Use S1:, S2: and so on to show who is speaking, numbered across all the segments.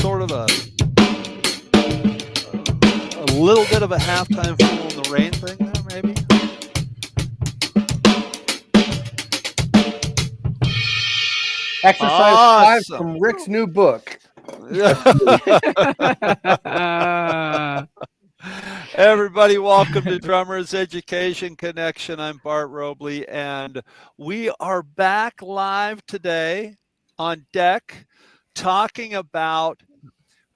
S1: sort of a little bit of a halftime fool in the rain thing there, maybe?
S2: Exercise 5
S1: Awesome.
S2: from Rick's new book.
S1: Everybody, welcome to Drummers Education Connection. I'm Bart Robley, and we are back live today on deck talking about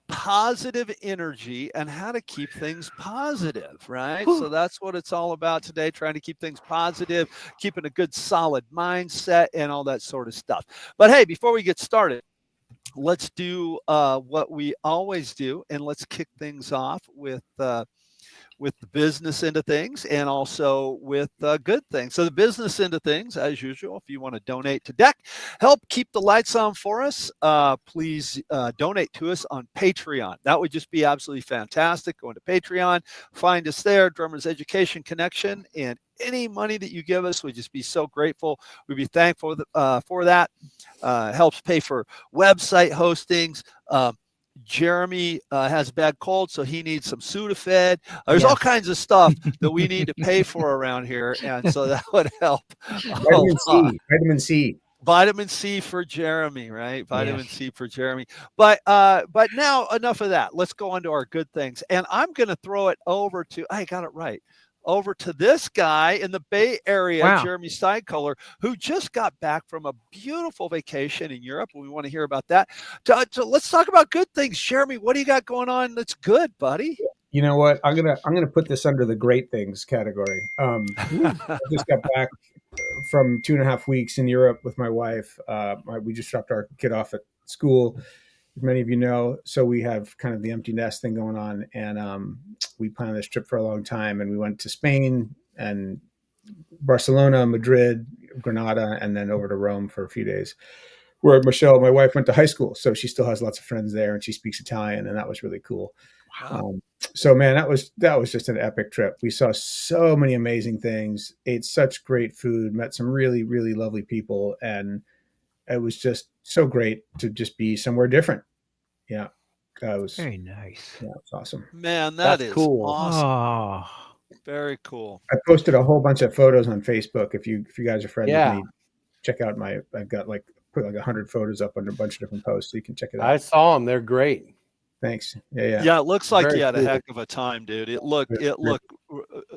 S1: positive energy and how to keep things positive, right? So that's what it's all about today, trying to keep things positive, keeping a good solid mindset and all that sort of stuff. But hey, before we get started, let's do what we always do, and let's kick things off with the business end of things and also with good things. So the business end of things, as usual, if you want to donate to DEC, help keep the lights on for us, please donate to us on Patreon. That would just be absolutely fantastic. Go into Patreon, find us there, Drummers Education Connection, and any money that you give us, we'd just be so grateful. We'd be thankful for that. Helps pay for website hostings. Jeremy has a bad cold, so he needs some Sudafed. There's all kinds of stuff that we need to pay for around here, and so that would help.
S2: Vitamin C
S1: for Jeremy, right? Vitamin C for Jeremy. But now enough of that. Let's go on to our good things, and I'm going to throw it over to. I got it right. Over to this guy in the Bay Area, Jeremy Steinkohler, who just got back from a beautiful vacation in Europe. We want to hear about that. Let's talk about good things. Jeremy, what do you got going on that's good, buddy?
S3: You know what? I'm gonna put this under the great things category. I just got back from 2.5 weeks in Europe with my wife. We just dropped our kid off at school, as many of you know, so we have kind of the empty nest thing going on, and we planned this trip for a long time, and we went to Spain and Barcelona, Madrid, Granada, and then over to Rome for a few days, where Michelle, my wife, went to high school, so she still has lots of friends there, and she speaks Italian, and that was really cool.
S1: Wow.
S3: So man, that was just an epic trip. We saw so many amazing things, ate such great food, met some really, really lovely people, and it was just so great to just be somewhere different. Yeah. That was
S4: very nice.
S3: Yeah, it's awesome.
S1: Man, that's cool. Awesome.
S4: Oh.
S1: Very cool.
S3: I posted a whole bunch of photos on Facebook. If you guys are friends with me, check out I've got put 100 photos up under a bunch of different posts, so you can check it out.
S2: I saw them. They're great.
S3: Thanks.
S1: Yeah, it looks like you had a heck of a time, dude. It looked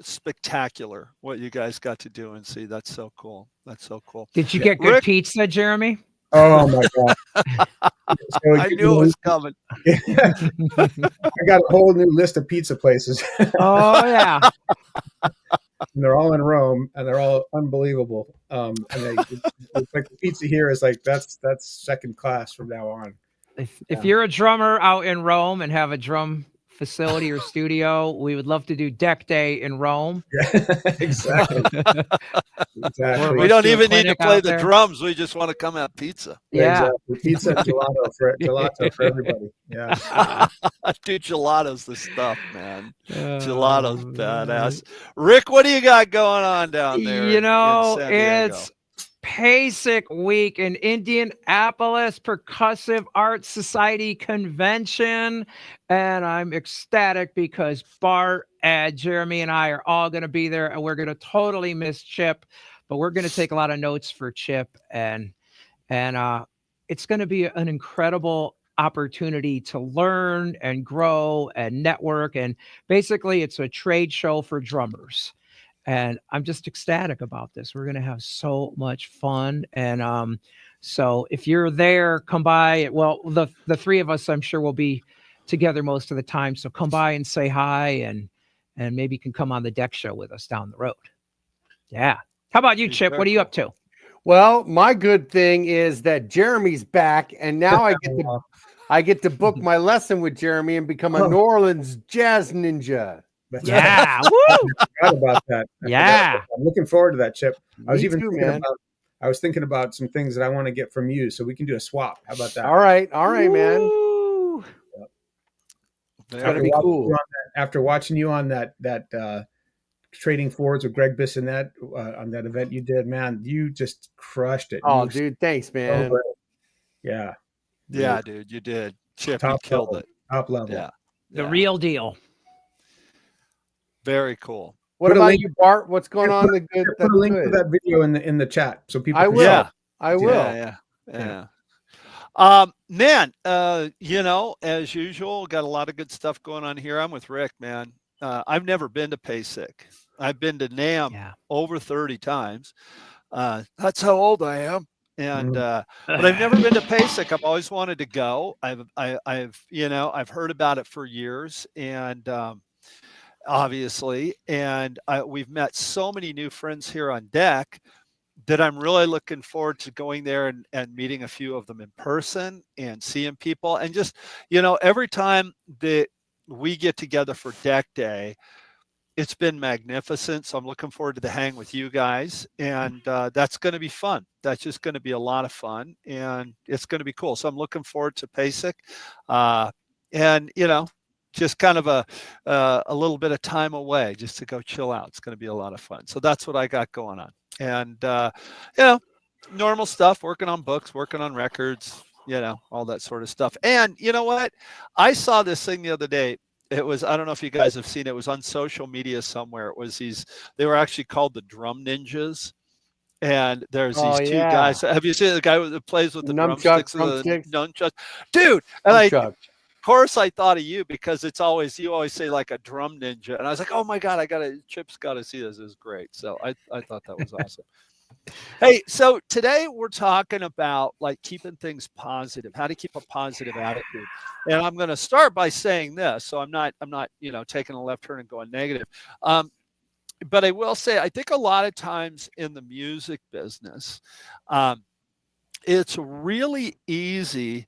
S1: spectacular what you guys got to do and see. That's so cool. That's so cool.
S4: Did you get good pizza, Jeremy?
S3: Oh my God.
S1: So I knew it was coming.
S3: I got a whole new list of pizza places.
S4: Oh yeah.
S3: And they're all in Rome, and they're all unbelievable. And it's like the pizza here is like that's second class from now on.
S4: If you're a drummer out in Rome and have a drum facility or studio, we would love to do Deck Day in Rome.
S3: Yeah, exactly.
S1: We don't even need to play the drums. We just want to come have pizza.
S4: Yeah.
S3: Exactly. Pizza and gelato for everybody. Yeah.
S1: Dude, gelato's the stuff, man. Gelato's badass. Rick, what do you got going on down there?
S4: You know, it's PASIC week in Indianapolis, Percussive Arts Society Convention, and I'm ecstatic because Bart and Jeremy and I are all going to be there, and we're going to totally miss Chip, but we're going to take a lot of notes for Chip, and it's going to be an incredible opportunity to learn and grow and network, and basically it's a trade show for drummers. And I'm just ecstatic about this. We're going to have so much fun. And so if you're there, come by. Well, the three of us, I'm sure, will be together most of the time. So come by and say hi, and maybe you can come on the deck show with us down the road. Yeah. How about you, Chip? What are you up to?
S2: Well, my good thing is that Jeremy's back, and now I get to book my lesson with Jeremy and become a New Orleans jazz ninja.
S4: Yeah, woo!
S3: I forgot about that. I'm looking forward to that, Chip. I was thinking about some things that I want to get from you, so we can do a swap. How about that?
S2: All right, man.
S3: It's gonna be cool. After watching you on that trading forwards with Greg Bissonette on that event you did, man, you just crushed it.
S2: Oh, dude, thanks, man.
S3: Yeah,
S1: dude, you did. Chip, you killed it.
S3: Top level.
S1: Yeah.
S4: The real deal.
S1: Very cool.
S2: What about you, Bart? What's going on? The good.
S3: Put a link to that video in the chat so people.
S2: I
S3: can
S2: will.
S1: Yeah.
S2: I will.
S1: Yeah. Man, you know, as usual, got a lot of good stuff going on here. I'm with Rick, man. I've never been to PASIC. I've been to NAMM over 30 times. That's how old I am. And but I've never been to PASIC. I've always wanted to go. I've you know, I've heard about it for years, and obviously, and we've met so many new friends here on deck that I'm really looking forward to going there and meeting a few of them in person and seeing people. And just, you know, every time that we get together for Deck Day, it's been magnificent. So I'm looking forward to the hang with you guys. And that's going to be fun. That's just going to be a lot of fun. And it's going to be cool. So I'm looking forward to PASIC. And, you know, just kind of a little bit of time away just to go chill out. It's going to be a lot of fun. So that's what I got going on. And, you know, normal stuff, working on books, working on records, you know, all that sort of stuff. And you know what? I saw this thing the other day. It was, I don't know if you guys have seen it. It was on social media somewhere. It was they were actually called the Drum Ninjas. And there's these two guys. Have you seen the guy that plays with the drumsticks? Nunchucks? Dude. And of course I thought of you because you always say like a drum ninja. And I was like, oh my God, Chip's got to see this. This is great. So I thought that was awesome. Hey, so today we're talking about like keeping things positive, how to keep a positive attitude. And I'm going to start by saying this. So I'm not, you know, taking a left turn and going negative. But I will say, I think a lot of times in the music business, it's really easy,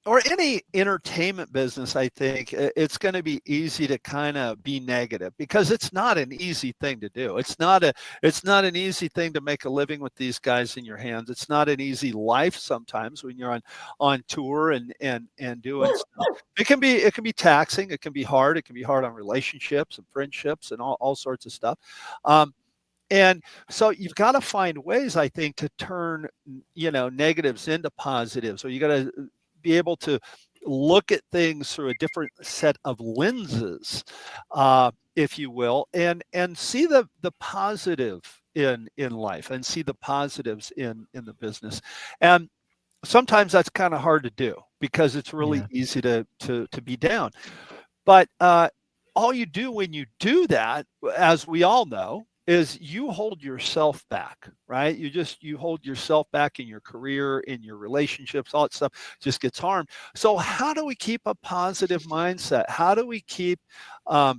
S1: or any entertainment business, I think it's going to be easy to kind of be negative because it's not an easy thing to do. It's not an easy thing to make a living with these guys in your hands. It's not an easy life sometimes when you're on tour and doing stuff. It can be taxing. It can be hard. It can be hard on relationships and friendships and all sorts of stuff. And so you've got to find ways, I think, to turn, you know, negatives into positives. So you got to be able to look at things through a different set of lenses, if you will, and see the positive in life and see the positives in the business. And sometimes that's kind of hard to do because it's really easy to be down. But all you do when you do that, as we all know, is you hold yourself back, right? You hold yourself back in your career, in your relationships, all that stuff just gets harmed. So how do we keep a positive mindset? How do we keep a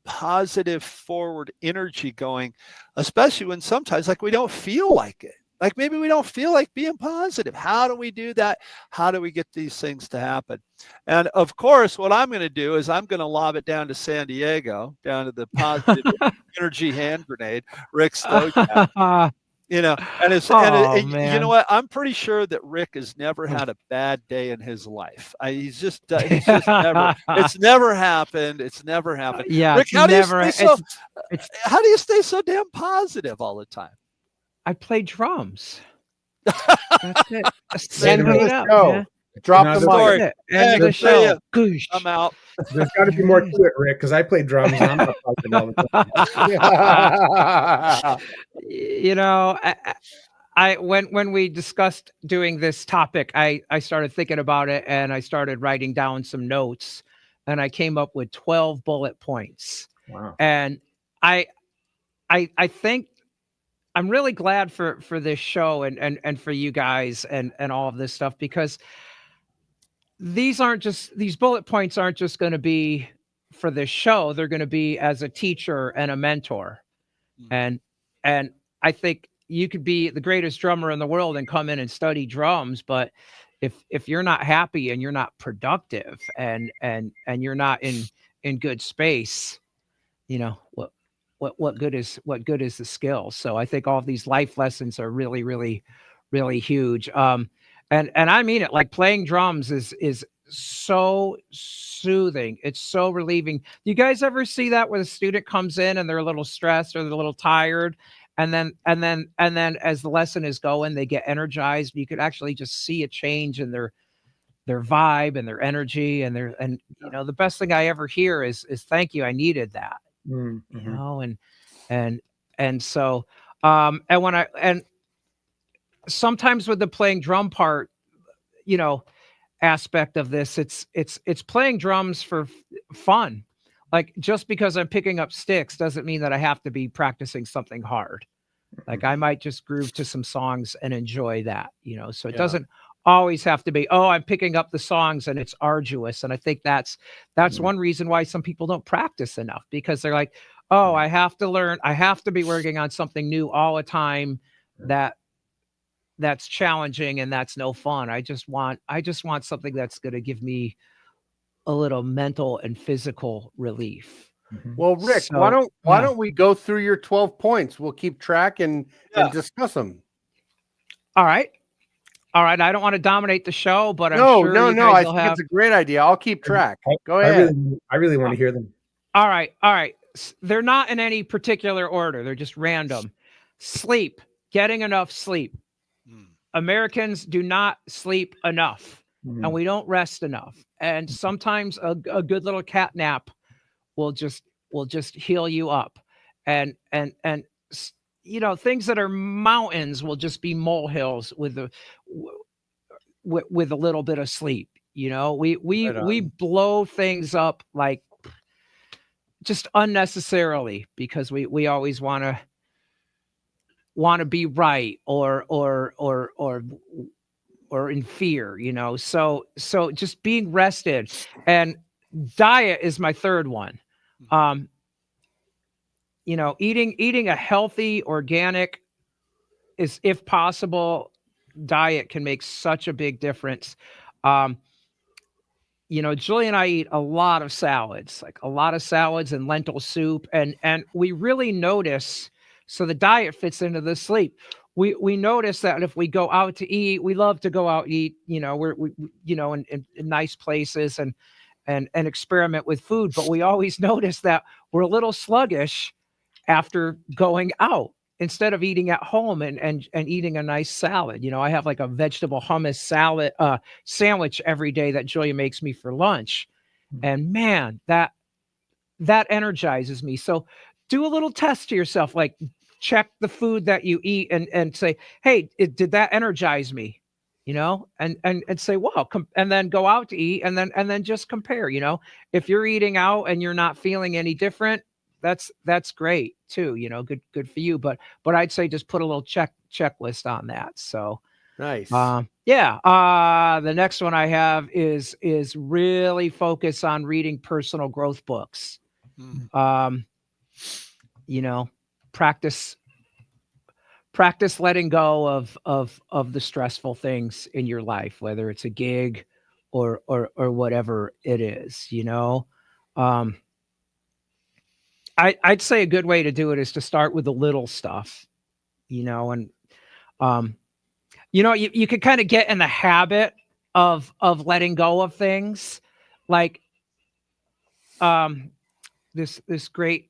S1: positive forward energy going, especially when sometimes like we don't feel like it? Like maybe we don't feel like being positive. How do we do that? How do we get these things to happen? And of course, what I'm going to do is I'm going to lob it down to San Diego, down to the positive energy hand grenade, Rick Stojak. You know, and you know what? I'm pretty sure that Rick has never had a bad day in his life. He's just never. It's never happened. It's never happened.
S4: Yeah,
S1: Rick, how do you stay so damn positive all the time?
S4: I play drums. That's it.
S2: End of the show. Drop the mic.
S4: End of the show.
S1: I'm out.
S3: There's got to be more to it, Rick, because I play drums and I'm not positive all the
S4: time. You know, when we discussed doing this topic, I started thinking about it and I started writing down some notes and I came up with 12 bullet points.
S3: Wow.
S4: And I think I'm really glad for this show and for you guys and all of this stuff, because these bullet points aren't just going to be for this show. They're going to be as a teacher and a mentor. And I think you could be the greatest drummer in the world and come in and study drums, but if you're not happy and you're not productive and you're not in good space, you know, what good is the skill? So I think all of these life lessons are really, really, really huge. And I mean it, like playing drums is so soothing. It's so relieving. You guys ever see that when a student comes in and they're a little stressed or they're a little tired, and then as the lesson is going, they get energized. You could actually just see a change in vibe and their energy and the best thing I ever hear is thank you, I needed that.
S3: Mm-hmm.
S4: You know, and so and sometimes with the playing drum part, you know, aspect of this, it's playing drums for fun. Like, just because I'm picking up sticks doesn't mean that I have to be practicing something hard. Like, I might just groove to some songs and enjoy that, you know. So it doesn't always have to be, oh, I'm picking up the songs and it's arduous. And I think that's one reason why some people don't practice enough, because they're like, oh, I have to learn, I have to be working on something new all the time that's challenging and that's no fun. I just want something that's going to give me a little mental and physical relief.
S2: Well, Rick,
S4: So,
S2: why don't we go through your 12 points? We'll keep track and discuss them.
S4: All right. I don't want to dominate the show, but I'm sure you guys
S2: I
S4: will
S2: think
S4: have.
S2: it's a great idea. I'll keep track. Go ahead.
S3: I really want to hear them.
S4: All right. They're not in any particular order. They're just random. Sleep. Getting enough sleep. Americans do not sleep enough, and we don't rest enough. And sometimes a good little cat nap will just heal you up. And you know, things that are mountains will just be molehills with a little bit of sleep. You know, we blow things up like just unnecessarily because we always want to be right or in fear, you know. So just being rested. And diet is my third one. You know, eating a healthy, organic, is, if possible, diet can make such a big difference. You know, Julie and I eat a lot of salads, and lentil soup, and we really notice. So the diet fits into the sleep. We notice that if we go out to eat, we love to go out and eat. You know, we you know, in nice places and experiment with food, but we always notice that we're a little sluggish after going out, instead of eating at home and eating a nice salad. You know, I have like a vegetable hummus salad sandwich every day that Julia makes me for lunch. And man, that energizes me. So do a little test to yourself, like check the food that you eat and say, hey, did that energize me? You know, and say, wow, and then go out to eat and then just compare. You know, if you're eating out and you're not feeling any different, that's great too. You know, good for you. But I'd say just put a little checklist on that. So
S2: nice.
S4: The next one I have is really focus on reading personal growth books. You know, practice letting go of the stressful things in your life, whether it's a gig or whatever it is, you know. I'd say a good way to do it is to start with the little stuff, you know, and you know, you could kind of get in the habit of letting go of things, like this great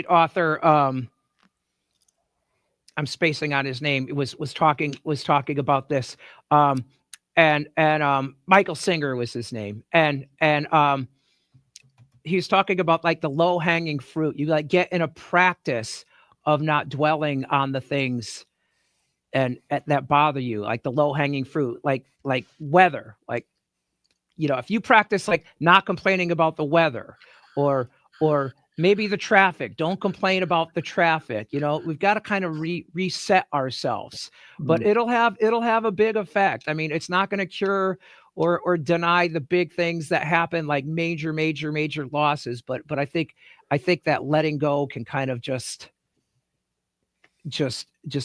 S4: author, I'm spacing on his name. It was talking about this. Michael Singer was his name. And he was talking about like the low hanging fruit. You like get in a practice of not dwelling on the things and that bother you, like the low hanging fruit, like weather. Like, you know, if you practice like not complaining about the weather or maybe the traffic, don't complain about the traffic. You know, we've got to kind of reset ourselves, but it'll have a big effect. I mean, it's not going to cure or deny the big things that happen, like major losses. But I think that letting go can kind of just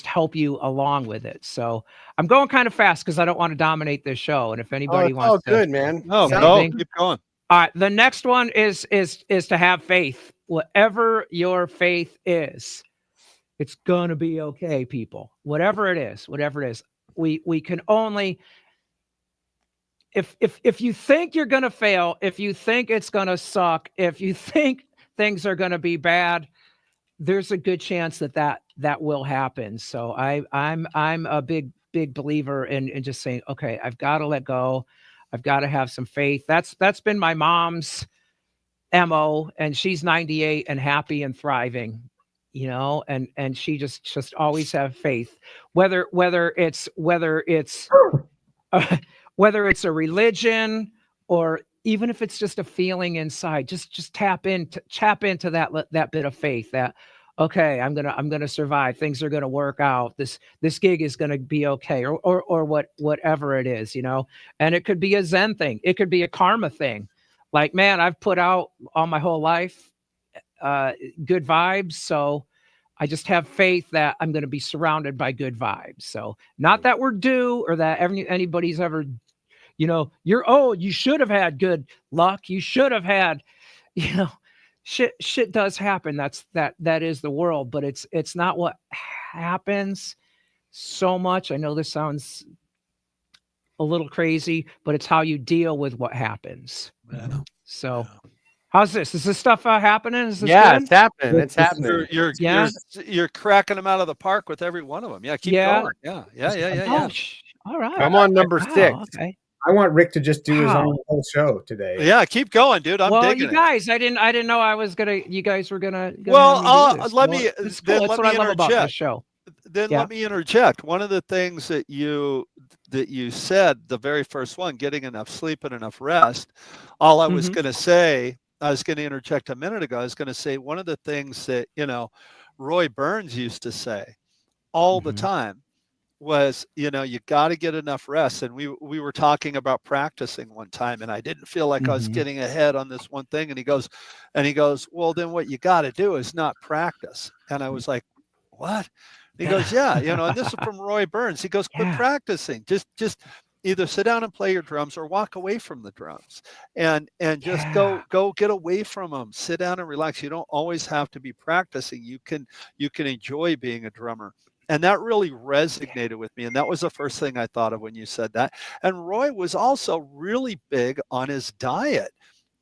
S4: help you along with it. So I'm going kind of fast because I don't want to dominate this show. And if anybody wants to,
S2: good, man.
S1: No, keep going.
S4: All right. The next one is to have faith. Whatever your faith is, it's gonna be okay, people. Whatever it is, we can only, if you think you're gonna fail, if you think it's gonna suck, if you think things are gonna be bad, there's a good chance that will happen. So I'm a big believer in just saying, okay, I've got to let go. I've got to have some faith. That's been my mom's MO, and she's 98 and happy and thriving, and she just always have faith, whether it's uh, whether it's a religion or even if it's just a feeling inside, just tap into that bit of faith that, okay, I'm gonna survive. Things are gonna work out. This gig is gonna be okay, or whatever it is, And it could be a Zen thing. It could be a karma thing. Like, man, I've put out all my whole life good vibes, so I just have faith that I'm going to be surrounded by good vibes. So not that we're due or that anybody's ever, you should have had good luck. You should have had, shit does happen. That is the world, but it's not what happens so much. I know this sounds a little crazy, but it's how you deal with what happens.
S1: Yeah.
S4: So how's this? Is this stuff happening? Is this
S2: Yeah,
S4: good?
S2: it's happening. It's happening.
S1: You're cracking them out of the park with every one of them. Yeah, keep going. Yeah.
S4: All right.
S2: I'm on number 6.
S4: Okay.
S3: I want Rick to just do his own whole show today.
S1: Yeah, keep going, dude. I'm digging
S4: you guys, I didn't know you guys were gonna.
S1: Well, let
S4: me.
S1: me.
S4: It's cool. That's what I love about the show.
S1: Then let me interject. One of the things that you said, the very first one, getting enough sleep and enough rest. All I was going to say, I was going to interject a minute ago. I was going to say one of the things that Roy Burns used to say all the time was, you got to get enough rest. And we were talking about practicing one time, and I didn't feel like I was getting ahead on this one thing. And he goes, well, then what you got to do is not practice. And I was like, what? He goes, yeah, and this is from Roy Burns. He goes, quit practicing. Just either sit down and play your drums or walk away from the drums and just go get away from them. Sit down and relax. You don't always have to be practicing. You can enjoy being a drummer. And that really resonated with me. And that was the first thing I thought of when you said that. And Roy was also really big on his diet.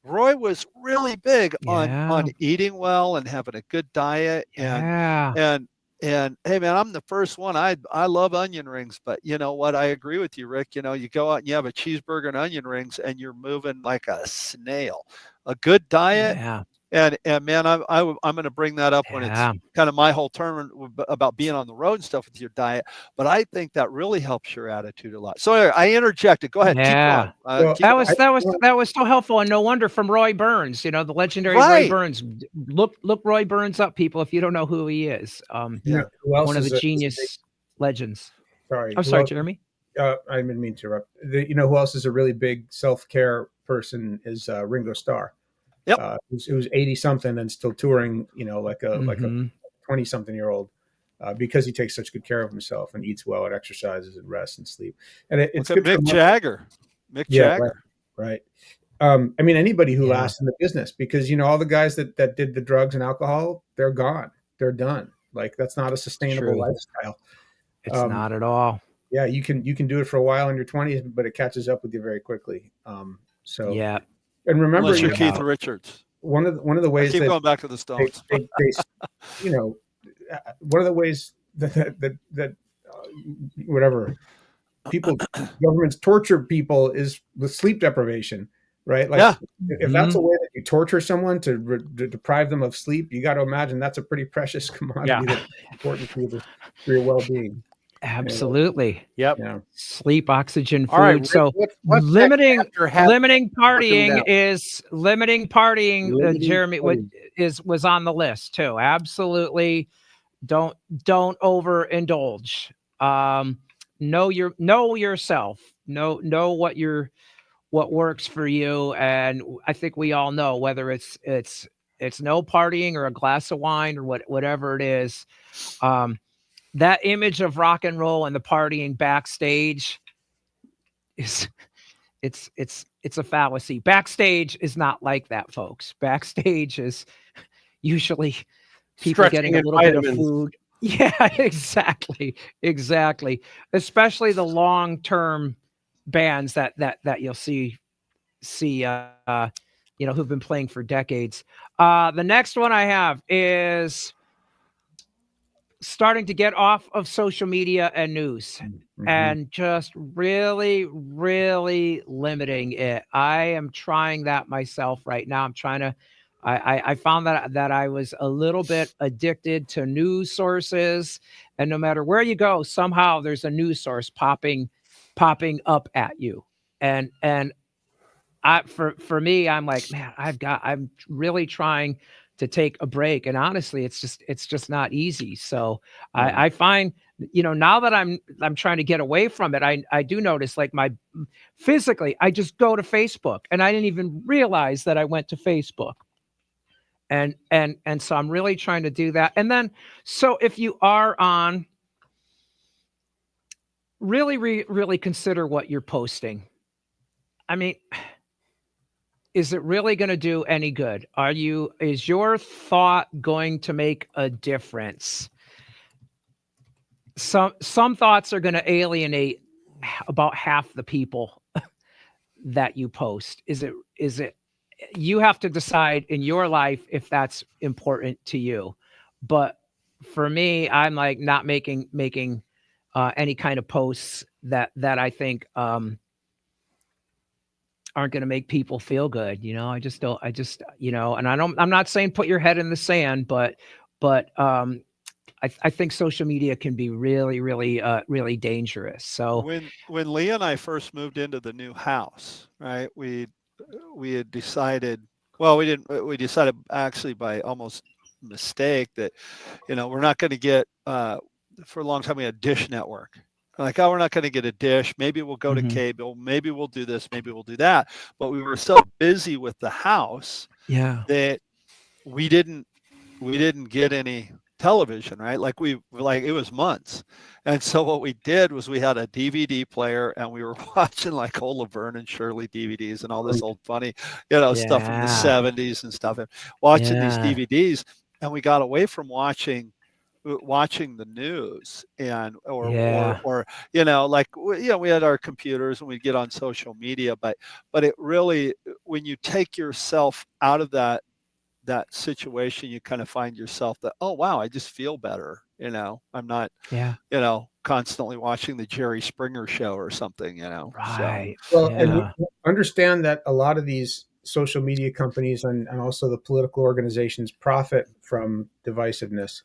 S1: Roy was really big on eating well and having a good diet. And hey, man, I'm the first one. I love onion rings, but you know what? I agree with you, Rick. You go out and you have a cheeseburger and onion rings, and you're moving like a snail. A good diet, and man, I'm going to bring that up when it's kind of my whole term about being on the road and stuff with your diet. But I think that really helps your attitude a lot. So anyway, I interjected. Go ahead.
S4: Yeah.
S1: Keep
S4: going.
S1: That
S4: was so helpful, and no wonder from Roy Burns. The legendary Roy Burns. Look Roy Burns up, people, if you don't know who he is.
S3: Who else
S4: one of the genius legends.
S3: Sorry.
S4: I'm sorry, Jeremy.
S3: I didn't mean to interrupt. Who else is a really big self-care person is Ringo Starr.
S1: Yep.
S3: It was 80 something and still touring, like a 20 something year old, because he takes such good care of himself and eats well and exercises and rests and sleep. And it's good.
S1: Mick Jagger. Mick Jagger.
S3: Right. Anybody who lasts in the business, because all the guys that did the drugs and alcohol, they're gone. They're done. Like, that's not a sustainable lifestyle.
S4: It's not at all.
S3: Yeah, you can do it for a while in your 20s, but it catches up with you very quickly. And remember,
S1: unless you're Keith Richards.
S3: One of the ways
S1: I keep going back to the Stones.
S3: They one of the ways that whatever people, governments torture people is with sleep deprivation, right? Like, if that's a way that you torture someone to deprive them of sleep, you got to imagine that's a pretty precious commodity that's important for your well-being.
S4: Absolutely.
S2: Yep.
S4: Sleep, oxygen, food.
S2: All right,
S4: so
S2: what's
S4: limiting partying. Jeremy was on the list too. Absolutely. Don't overindulge. Know yourself. Know what works for you. And I think we all know, whether it's no partying or a glass of wine or whatever it is. That image of rock and roll and the partying backstage it's a fallacy. Backstage is not like that, folks. Backstage is usually people getting a little bit of food. Yeah, exactly. Especially the long-term bands that you'll see who've been playing for decades. The next one I have is starting to get off of social media and news and just really, really limiting it. I am trying that myself right now. I'm trying to, I found that I was a little bit addicted to news sources, and no matter where you go, somehow there's a news source popping up at you. And for me, I'm like, man, I'm really trying to take a break. And honestly, it's just not easy. So I find, now that I'm trying to get away from it, I do notice like physically, I just go to Facebook and I didn't even realize that I went to Facebook. And so I'm really trying to do that. And then, so if you are on, really consider what you're posting. I mean, is it really going to do any good? Is your thought going to make a difference? Some thoughts are going to alienate about half the people that you post. Is it, you have to decide in your life if that's important to you. But for me, I'm like not making any kind of posts that I think, aren't going to make people feel good. And I'm not saying put your head in the sand, but I think social media can be really, really, really dangerous. So
S1: when Lee and I first moved into the new house, right, we had decided, well, we decided actually by almost mistake that, we're not going to get, for a long time we had Dish Network. Like, oh, we're not going to get a dish. Maybe we'll go to cable. Maybe we'll do this. Maybe we'll do that. But we were so busy with the house that we didn't get any television, right? Like it was months. And so what we did was we had a DVD player and we were watching like old Laverne and Shirley DVDs and all this old funny, stuff from the 70s and stuff, and watching these DVDs. And we got away from watching the news and or we had our computers and we'd get on social media, but it really, when you take yourself out of that situation, you kind of find yourself that, oh wow, I just feel better. I'm not constantly watching the Jerry Springer show or something.
S4: Right.
S3: So. Well, and understand that a lot of these social media companies and also the political organizations profit from divisiveness.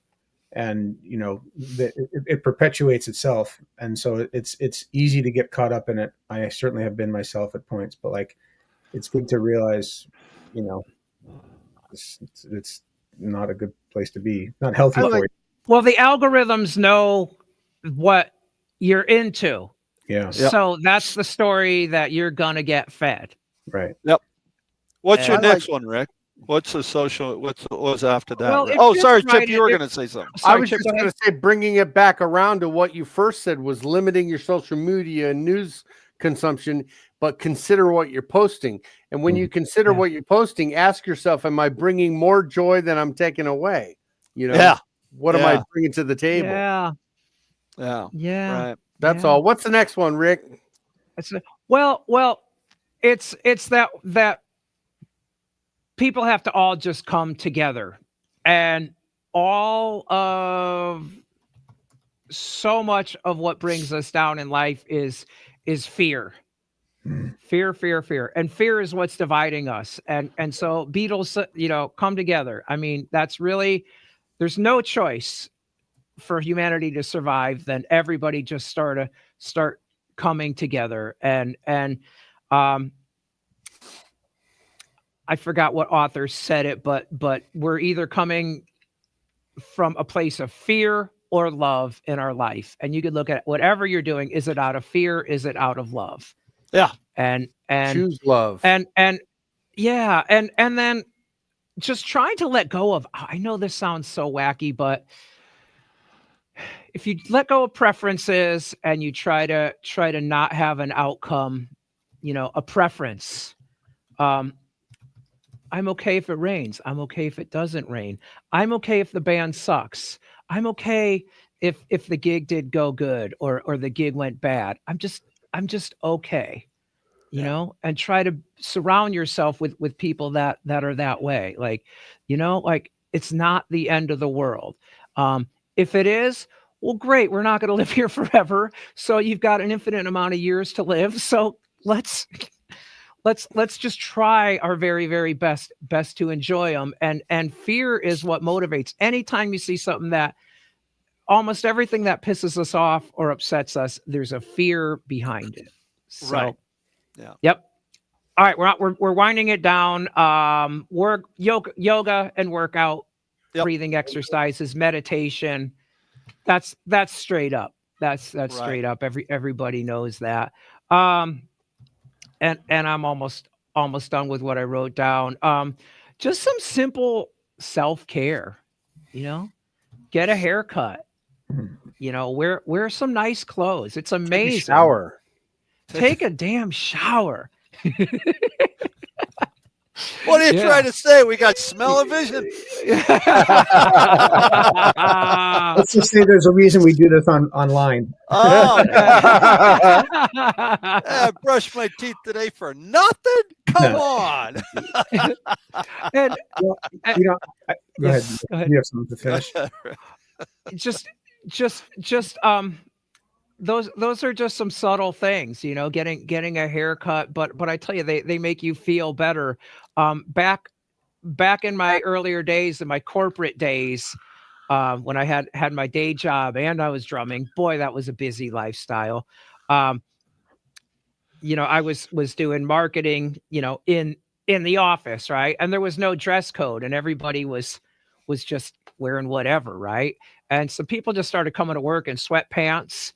S3: And it perpetuates itself, and so it's easy to get caught up in it. I certainly have been myself at points, but like, it's good to realize, it's not a good place to be, not healthy for you.
S4: Well, the algorithms know what you're into, so that's the story that you're gonna get fed.
S3: Right.
S1: Yep. What's your next one, Rick? What's the social? What was after that?
S4: Well,
S1: sorry, Chip, you were going to say something.
S2: I was just going to say, bringing it back around to what you first said was limiting your social media and news consumption, but consider what you're posting. And when you consider what you're posting, ask yourself, am I bringing more joy than I'm taking away? What am I bringing to the table?
S4: Yeah.
S1: Right.
S2: That's all. What's the next one, Rick?
S4: It's that people have to all just come together, and all of so much of what brings us down in life is fear. Fear. And fear is what's dividing us. And so Beatles, come together. I mean, that's really, there's no choice for humanity to survive than everybody just start coming together. And I forgot what author said it, but we're either coming from a place of fear or love in our life. And you could look at whatever you're doing. Is it out of fear? Is it out of love?
S1: Yeah.
S4: And
S2: choose love.
S4: And then just trying to let go of, I know this sounds so wacky, but if you let go of preferences and you try to not have an outcome, a preference, I'm okay if it rains. I'm okay if it doesn't rain. I'm okay if the band sucks. I'm okay if the gig did go good or the gig went bad. I'm just okay, and try to surround yourself with people that are that way. Like, like, it's not the end of the world. If it is, well, great. We're not going to live here forever. So you've got an infinite amount of years to live. So let's just try our very, very best to enjoy them. And fear is what motivates. Anytime you see something that almost everything that pisses us off or upsets us, there's a fear behind it. So,
S1: Right. Yeah.
S4: Yep. All right, we're winding it down. Work yoga and workout,
S1: Yep.
S4: breathing exercises, meditation. That's straight up. That's
S1: Right.
S4: straight up. Everybody knows that. And I'm almost done with what I wrote down. Just some simple self-care, get a haircut, wear some nice clothes. It's amazing.
S2: Take a shower.
S4: Take a damn shower.
S1: What are you trying to say? We got smell-o-vision.
S3: Let's just say there's a reason we do this online.
S1: Oh, I brushed my teeth today for nothing. Come on.
S4: And
S3: Well, go ahead. You have something to finish.
S4: just those are just some subtle things, getting a haircut, but I tell you, they make you feel better. Back in my earlier days, in my corporate days, when I had my day job and I was drumming, boy, that was a busy lifestyle. I was doing marketing, in the office, right? And there was no dress code, and everybody was just wearing whatever, right? And some people just started coming to work in sweatpants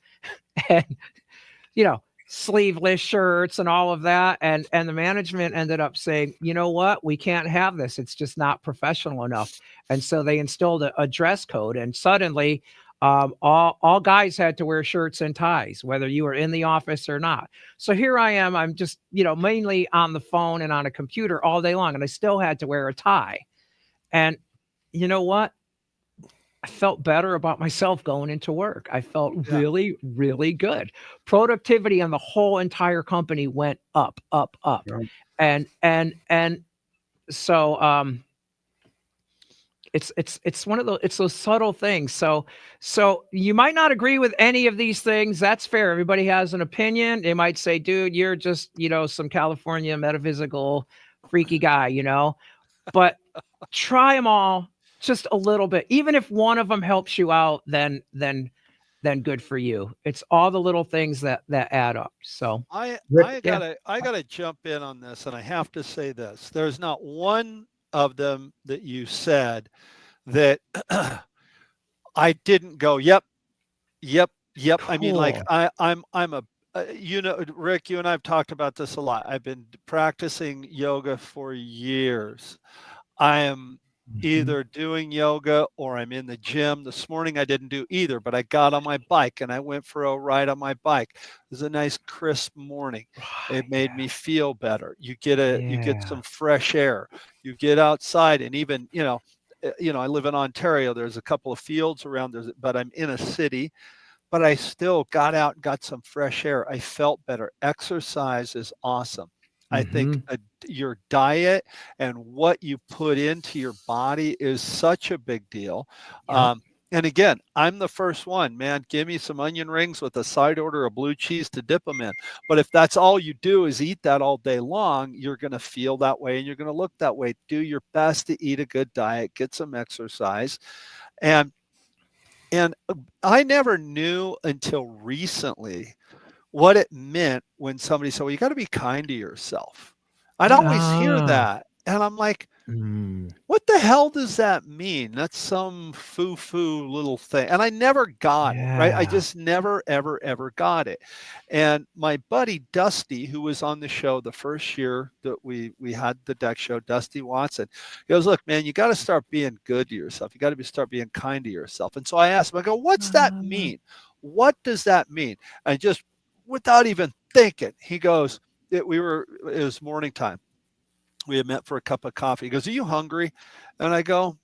S4: and sleeveless shirts and all of that, and the management ended up saying, you know what, we can't have this, it's just not professional enough. And so they instilled a dress code, and suddenly all guys had to wear shirts and ties, whether you were in the office or not. So here I am, I'm just mainly on the phone and on a computer all day long, and I still had to wear a tie. And you know what, I felt better about myself going into work. I felt really, really good. Productivity on the whole entire company went up.
S3: Yeah.
S4: And so it's one of those, it's those subtle things. So you might not agree with any of these things. That's fair. Everybody has an opinion. They might say, dude, you're just, some California metaphysical freaky guy, but try them all. Just a little bit. Even if one of them helps you out, then good for you. It's all the little things that add up. So
S1: I gotta jump in on this, and I have to say this. There's not one of them that you said that I didn't go, yep.
S4: Cool.
S1: I mean, like I'm a Rick, you and I have talked about this a lot. I've been practicing yoga for years. I am either doing yoga or I'm in the gym. This morning I didn't do either, but I got on my bike and I went for a ride on my bike. It was a nice crisp morning. It made me feel better. You get some fresh air. You get outside, and even, I live in Ontario. There's a couple of fields around there, but I'm in a city. But I still got out and got some fresh air. I felt better. Exercise is awesome. I think your diet and what you put into your body is such a big deal.
S4: Yeah.
S1: And again, I'm the first one, man. Give me some onion rings with a side order of blue cheese to dip them in. But if that's all you do is eat that all day long, you're going to feel that way and you're going to look that way. Do your best to eat a good diet, get some exercise. And I never knew until recently what it meant when somebody said, well, you got to be kind to yourself. I'd always hear that. And I'm like, what the hell does that mean? That's some foo-foo little thing. And I never got it, right? I just never, ever got it. And my buddy Dusty, who was on the show the first year that we had the deck show, Dusty Watson, he goes, look, man, you got to start being good to yourself. You got to start being kind to yourself. And so I asked him, I go, what's that mean? What does that mean? And just without even thinking, he goes, it was morning time. We had met for a cup of coffee. He goes, are you hungry? And I go,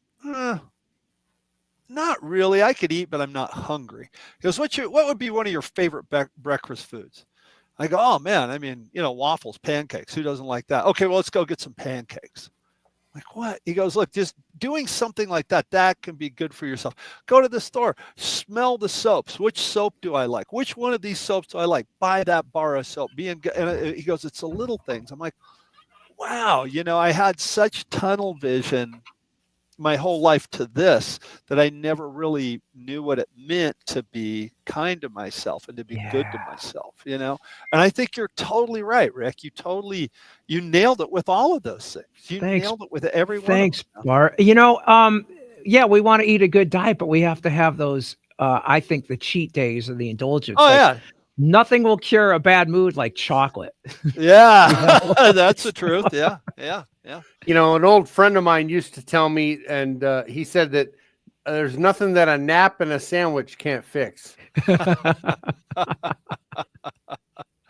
S1: not really. I could eat, but I'm not hungry. He goes, what would be one of your favorite breakfast foods? I go, oh man, I mean, waffles, pancakes. Who doesn't like that? Okay, well, let's go get some pancakes. Like, what? He goes, look, just doing something like that can be good for yourself. Go to the store, smell the soaps. Which soap do I like? Which one of these soaps do I like? Buy that bar of soap. And he goes, it's the little things. I'm like, wow, I had such tunnel vision my whole life to this that I never really knew what it meant to be kind to myself and to be good to myself, And I think you're totally right, Rick. You nailed it with all of those things. You
S4: Thanks.
S1: nailed it with every one
S4: Thanks,
S1: of them.
S4: Bart. Yeah, we want to eat a good diet, but we have to have those, I think, the cheat days or the indulgence.
S1: Oh,
S4: like,
S1: yeah.
S4: Nothing will cure a bad mood like chocolate.
S1: Yeah, that's the truth. Yeah, yeah, yeah.
S2: An old friend of mine used to tell me, and he said that there's nothing that a nap and a sandwich can't fix.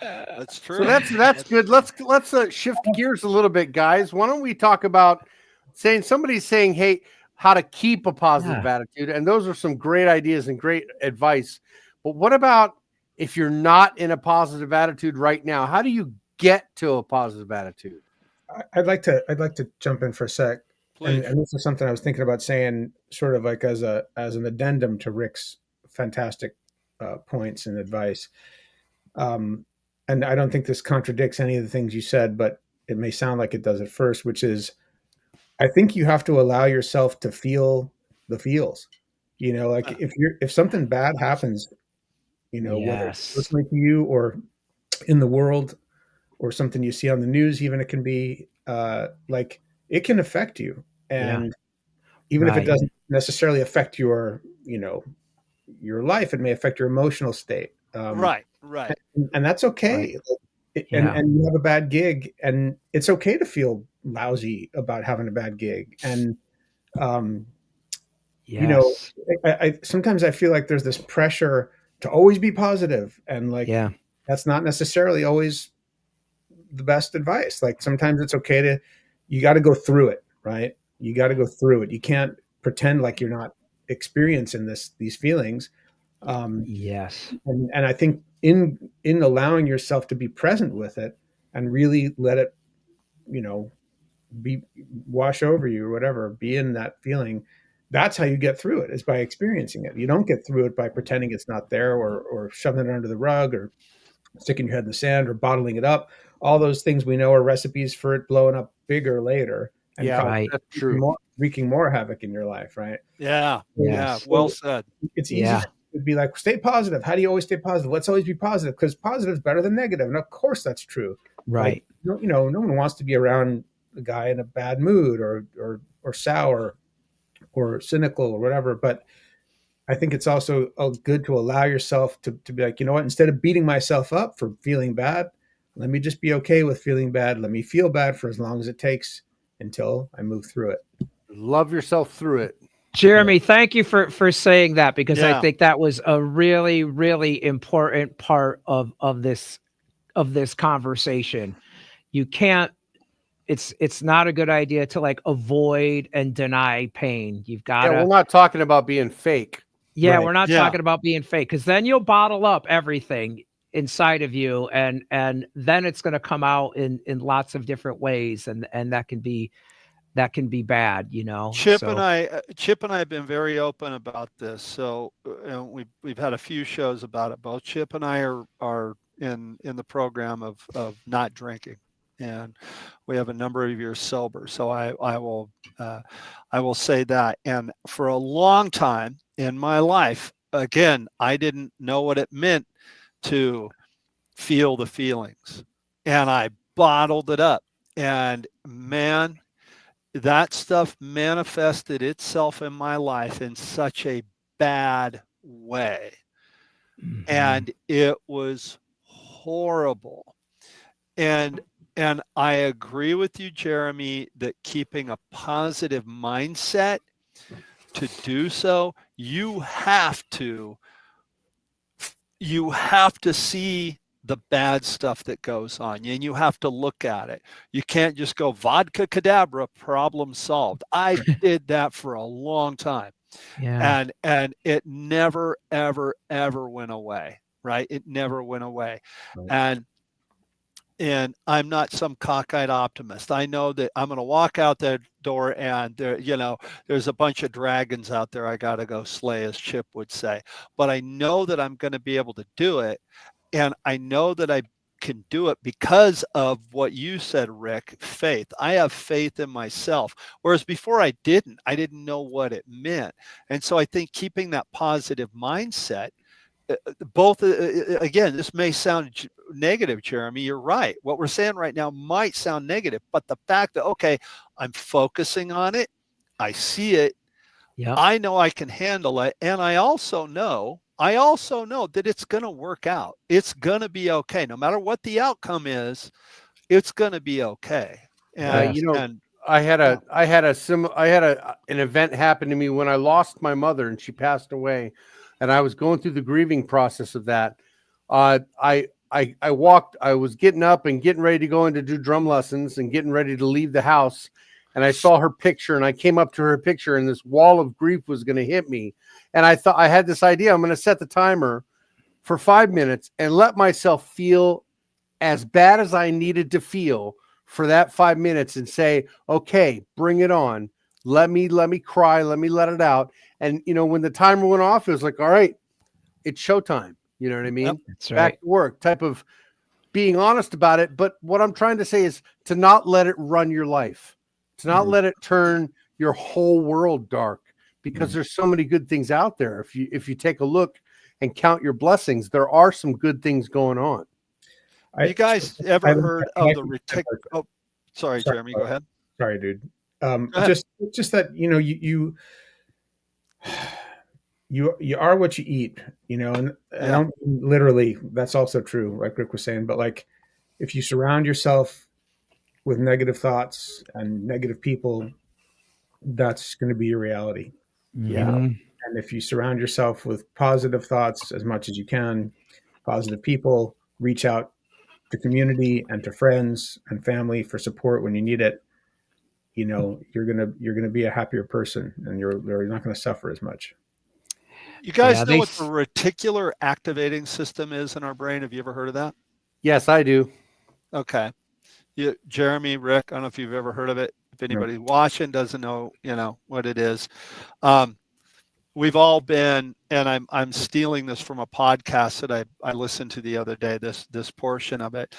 S1: That's true.
S2: So that's good. Let's shift gears a little bit, guys. Why don't we talk about somebody's saying, hey, how to keep a positive attitude? And those are some great ideas and great advice. But what about if you're not in a positive attitude right now? How do you get to a positive attitude?
S3: I'd like to jump in for a sec. And this is something I was thinking about saying, sort of like as an addendum to Rick's fantastic points and advice. And I don't think this contradicts any of the things you said, but it may sound like it does at first, which is, I think you have to allow yourself to feel the feels. Like if something bad happens, whether it's personally to you or in the world, or something you see on the news, even it can be like it can affect you. And even if it doesn't necessarily affect your life, it may affect your emotional state.
S1: Right.
S3: And that's okay. Right. And you have a bad gig, and it's okay to feel lousy about having a bad gig. And, I sometimes I feel like there's this pressure to always be positive, and that's not necessarily always the best advice. Like sometimes it's okay you got to go through it, right? You got to go through it. You can't pretend like you're not experiencing these feelings.
S4: Yes.
S3: And I think in allowing yourself to be present with it and really let it, wash over you or whatever, be in that feeling. That's how you get through it, is by experiencing it. You don't get through it by pretending it's not there, or shoving it under the rug, or sticking your head in the sand, or bottling it up. All those things we know are recipes for it blowing up bigger later, and
S2: that's true.
S3: Wreaking more havoc in your life, right?
S1: Yeah. Well said.
S3: It's easy to be like, stay positive. How do you always stay positive? Let's always be positive, because positive is better than negative. And of course that's true.
S4: Right.
S3: Like, no one wants to be around a guy in a bad mood, or sour, or cynical, or whatever. But I think it's also good to allow yourself to be like, what, instead of beating myself up for feeling bad, let me just be okay with feeling bad. Let me feel bad for as long as it takes until I move through it.
S2: Love yourself through it.
S4: Jeremy, thank you for saying that, because I think that was a really, really important part of this conversation. You can't, it's not a good idea to like avoid and deny pain. You've got to.
S2: We're not talking about being fake.
S4: Yeah, right. We're not talking about being fake, because then you'll bottle up everything inside of you, and then it's going to come out in lots of different ways, and that can be bad,
S1: Chip and I have been very open about this. So we've had a few shows about it. Both Chip and I are in the program of not drinking, and we have a number of years sober. So I will say that. And for a long time in my life, again, I didn't know what it meant to feel the feelings, and I bottled it up. And man, that stuff manifested itself in my life in such a bad way. Mm-hmm. And it was horrible. And I agree with you, Jeremy, that keeping a positive mindset, to do so, you have to see the bad stuff that goes on, and you have to look at it. You can't just go vodka cadabra, problem solved. I did that for a long time. Yeah. And it never, ever, ever went away. Right. It never went away. Right. and I'm not some cockeyed optimist. I know that I'm going to walk out that door and there, there's a bunch of dragons out there I got to go slay, as Chip would say. But I know that I'm going to be able to do it. And I know that I can do it because of what you said, Rick, faith. I have faith in myself. Whereas before I didn't know what it meant. And so I think keeping that positive mindset, both again, this may sound negative, Jeremy, you're right. What we're saying right now might sound negative, but the fact that, okay, I'm focusing on it, I see it, I know I can handle it, and I also know that it's going to work out. It's going to be okay. No matter what the outcome is, it's going to be okay. And
S2: I had an event happen to me when I lost my mother and she passed away, and I was going through the grieving process of that. I was getting up and getting ready to go in to do drum lessons and getting ready to leave the house. And I saw her picture and I came up to her picture and this wall of grief was going to hit me. And I thought, I had this idea. I'm going to set the timer for 5 minutes and let myself feel as bad as I needed to feel for that 5 minutes and say, okay, bring it on. Let me cry. Let me let it out. And, when the timer went off, it was like, all right, it's showtime. You know what I mean?
S4: Yep, that's right.
S2: Back to work type of being honest about it. But what I'm trying to say is to not let it run your life, to not let it turn your whole world dark, because there's so many good things out there. If you take a look and count your blessings, there are some good things going on.
S1: You guys ever heard of the Oh, sorry, Jeremy, go ahead.
S3: Sorry, dude. Just that, you are what you eat, and I don't literally, that's also true, like Rick was saying, but like if you surround yourself with negative thoughts and negative people, that's going to be your reality.
S2: Yeah.
S3: And if you surround yourself with positive thoughts as much as you can, positive people, reach out to community and to friends and family for support when you need it, you're gonna be a happier person, and you're not going to suffer as much.
S1: You guys know what the reticular activating system is in our brain? Have you ever heard of that?
S2: Yes, I do.
S1: Okay. Jeremy, Rick, I don't know if you've ever heard of it. If anybody watching doesn't know, what it is. We've all been, and I'm stealing this from a podcast that I listened to the other day, this portion of it.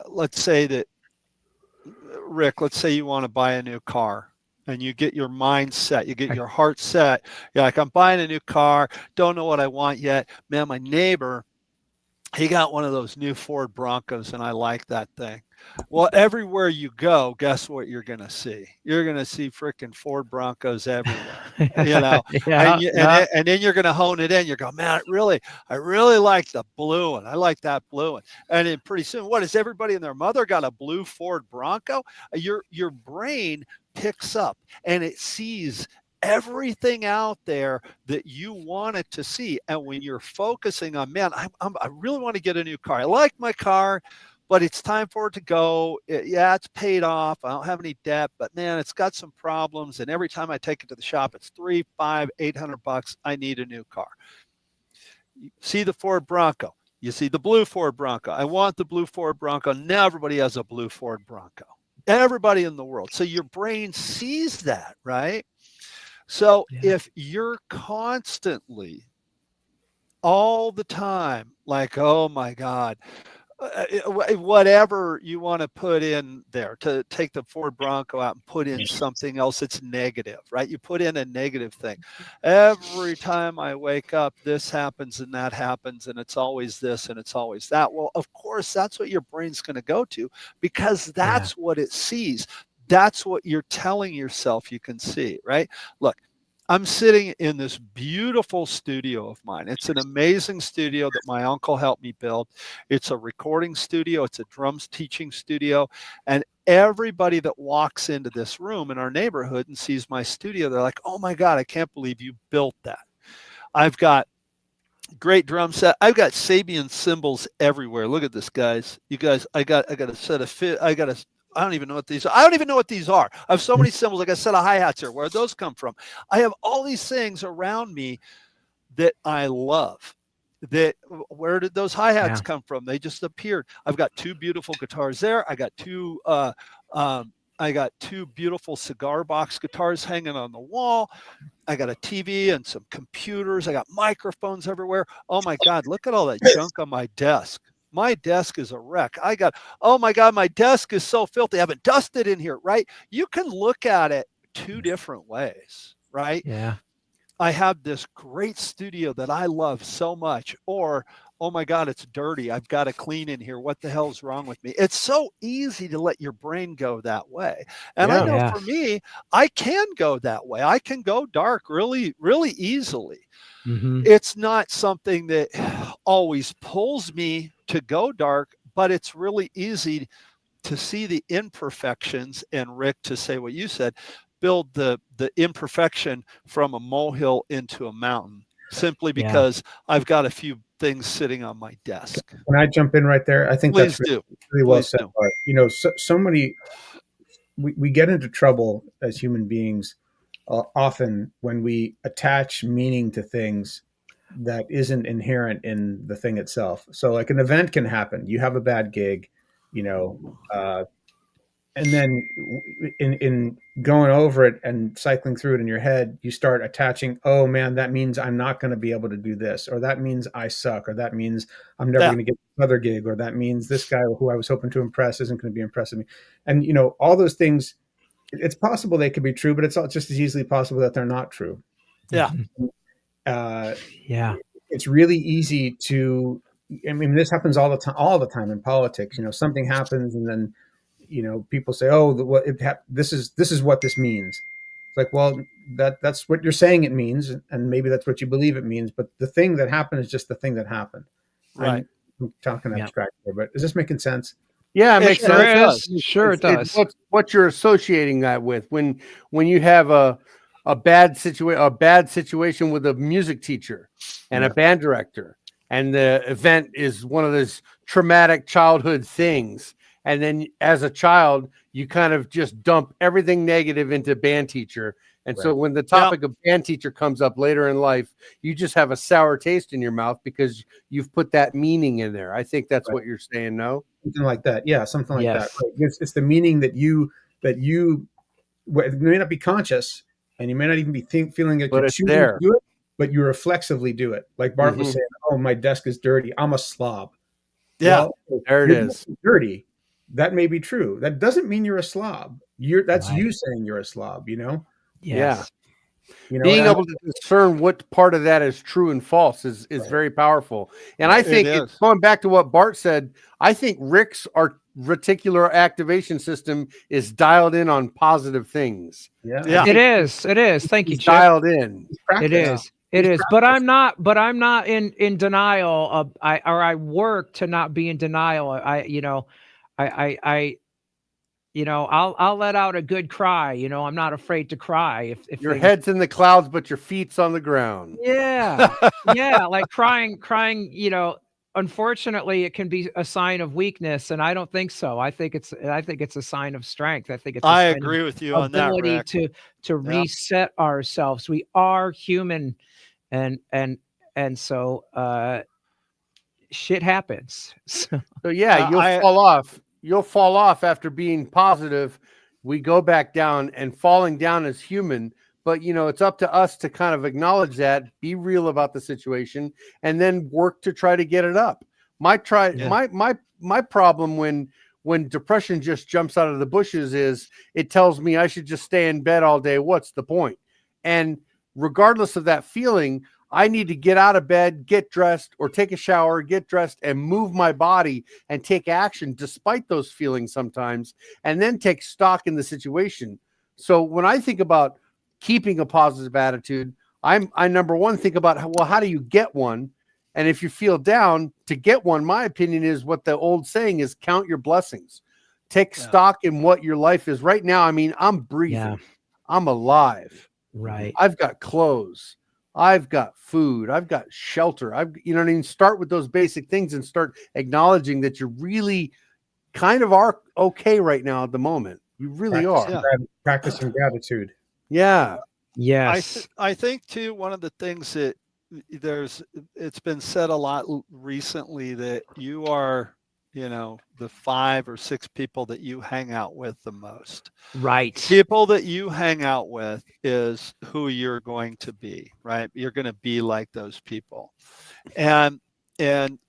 S1: Let's say that, Rick, let's say you want to buy a new car. And you get your mind set, you get your heart set. You're like, I'm buying a new car, don't know what I want yet. Man, my neighbor, he got one of those new Ford Broncos, and I like that thing. Well, everywhere you go, guess what you're going to see? You're going to see freaking Ford Broncos everywhere, and then you're going to hone it in. You're going, man, I really like the blue one. I like that blue one. And then pretty soon, what is everybody and their mother got a blue Ford Bronco? Your brain picks up and it sees everything out there that you want it to see. And when you're focusing on, man, I really want to get a new car. I like my car, but it's time for it to go. It's paid off. I don't have any debt, but man, it's got some problems. And every time I take it to the shop, it's $300, $500, $800. I need a new car. You see the Ford Bronco. You see the blue Ford Bronco. I want the blue Ford Bronco. Now everybody has a blue Ford Bronco. Everybody in the world. So your brain sees that, right? So if you're constantly, all the time, like, oh my God, whatever you want to put in there, to take the Ford Bronco out and put in something else that's negative, right? You put in a negative thing. Every time I wake up, this happens and that happens, and it's always this and it's always that. Well, of course, that's what your brain's going to go to, because that's what it sees. That's what you're telling yourself you can see, right? Look, I'm sitting in this beautiful studio of mine. It's an amazing studio that my uncle helped me build. It's a recording studio. It's a drums teaching studio. And everybody that walks into this room in our neighborhood and sees my studio, they're like, oh my God, I can't believe you built that. I've got great drum set. I've got Sabian cymbals everywhere. Look at this, guys. You guys, I got a set of I don't even know what these are. I don't even know what these are. I have so many cymbals. Like a set of hi-hats here. Where those come from? I have all these things around me that I love. that where did those hi-hats
S4: Yeah.
S1: come from? They just appeared. I've got two beautiful guitars there. I got two beautiful cigar box guitars hanging on the wall. I got a TV and some computers. I got microphones everywhere. Oh my God, look at all that junk on my desk. My desk is a wreck. Oh my God, my desk is so filthy. I haven't dusted in here, right? You can look at it two different ways, right?
S4: Yeah.
S1: I have this great studio that I love so much, or, oh my God, it's dirty. I've got to clean in here. What the hell's wrong with me? It's so easy to let your brain go that way. And I
S2: Yeah.
S1: know
S4: Yes.
S1: for me, I can go that way. I can go dark really, really easily.
S4: Mm-hmm.
S1: It's not something that always pulls me to go dark, but it's really easy to see the imperfections, and Rick, to say what you said, build the imperfection from a molehill into a mountain, simply
S4: Yeah.
S1: because I've got a few things sitting on my desk.
S3: Can I jump in right there? I think
S1: Please
S3: that's
S1: do.
S3: really well
S1: Please
S3: said,
S1: do.
S3: Bart. You know, so many we get into trouble as human beings often when we attach meaning to things that isn't inherent in the thing itself. So, like an event can happen. You have a bad gig, you know, and then in going over it and cycling through it in your head, you start attaching, oh man, that means I'm not going to be able to do this, or that means I suck, or that means I'm never
S1: Yeah.
S3: going to get another gig, or that means this guy who I was hoping to impress isn't going to be impressing me. And you know, all those things, it's possible they could be true, but it's just as easily possible that they're not true.
S1: Yeah.
S3: Uh,
S4: Yeah.
S3: it's really easy to, I mean, this happens all the time in politics. You know, something happens and then, you know, people say, oh, this is what this means. It's like, well, that's what you're saying it means, and maybe that's what you believe it means, but the thing that happened is just the thing that happened.
S1: Right.
S3: I'm talking
S4: Yeah.
S3: abstract here, but is this making sense?
S2: Yeah, it makes
S1: It
S4: Sure
S2: sense.
S4: is. Sure it does.
S2: What you're associating that with when you have a bad situation with a music teacher and a
S3: Yeah.
S2: band director, and the event is one of those traumatic childhood things, and then as a child you kind of just dump everything negative into band teacher, and so
S3: Right.
S2: when the topic of band teacher comes up later in life, you just have a sour taste in your mouth because you've put that meaning in there. I think that's
S3: Right.
S2: what you're saying. No.
S3: Something like that. Yeah, something like that.
S4: Yes.
S3: Right. It's the meaning that you it may not be conscious, and you may not even be feeling that
S2: But
S3: you're
S2: it's
S3: choosing
S2: there.
S3: to do it, but you reflexively do it. Like Bart was
S2: Mhm.
S3: saying, "Oh, my desk is dirty. I'm a slob."
S1: Yeah.
S3: Well,
S2: There it
S3: your
S2: is.
S3: desk is dirty. That may be true. That doesn't mean you're a slob. That's
S4: Right.
S3: you saying you're a slob. You know.
S4: Yes.
S3: You know.
S2: Being
S3: And
S2: able to discern what part of that is true and false is
S3: Right.
S2: very powerful. And I
S1: It
S2: think
S1: is.
S2: going back to what Bart said, I think Rick's reticular activation system is dialed in on positive things.
S3: yeah,
S1: Yeah.
S4: It is. It is. Thank you,
S2: He's
S4: Chip.
S2: dialed in.
S3: it's practice.
S4: It is. It
S3: It's
S4: is. But
S3: practice.
S4: I'm not in denial of I work to not be in denial. I'll let out a good cry. You know, I'm not afraid to cry if
S2: Your
S4: things.
S2: head's in the clouds, but your feet's on the ground.
S4: Yeah. Yeah, like crying, you know, unfortunately it can be a sign of weakness, and I don't think so. I think it's a sign of strength. I think it's a
S1: I
S4: sign
S1: agree with you
S4: of
S1: on that,
S4: ability
S1: Rick.
S4: to
S1: Yeah.
S4: reset ourselves. We are human, and so shit happens. So,
S2: So yeah, you'll fall off after being positive. We go back down, and falling down is human, but it's up to us to kind of acknowledge that, be real about the situation, and then work to try to get it up. My problem when depression just jumps out of the bushes is it tells me I should just stay in bed all day. What's the point? And regardless of that feeling, I need to get out of bed, get dressed, or take a shower, get dressed, and move my body and take action despite those feelings sometimes, and then take stock in the situation. So when I think about keeping a positive attitude, I number one think about, how do you get one? And if you feel down, to get one, my opinion is what the old saying is: count your blessings. Take stock in what your life is right now. I mean, I'm breathing.
S4: Yeah.
S2: I'm alive.
S4: right.
S2: I've got clothes. I've got food. I've got shelter. You know what I mean? Start with those basic things and start acknowledging that you really kind of are okay right now at the moment. You really are.
S1: Yeah.
S3: Practicing gratitude.
S2: Yeah.
S4: Yes.
S1: I think too, one of the things that it's been said a lot recently that you are, the 5 or 6 people that you hang out with the most.
S4: Right.
S1: People that you hang out with is who you're going to be, right? You're going to be like those people. And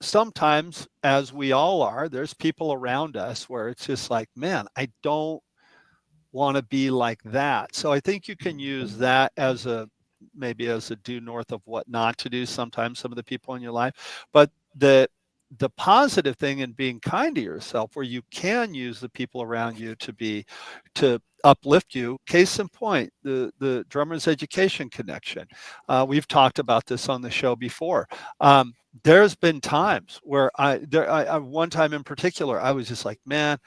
S1: sometimes, as we all are, there's people around us where it's just like, man, I don't want to be like that. So I think you can use that as maybe as a due north of what not to do sometimes, some of the people in your life. But the positive thing in being kind to yourself, where you can use the people around you to uplift you. Case in point, the Drummers Education Connection. We've talked about this on the show before. There's been times where one time in particular, I was just like, man,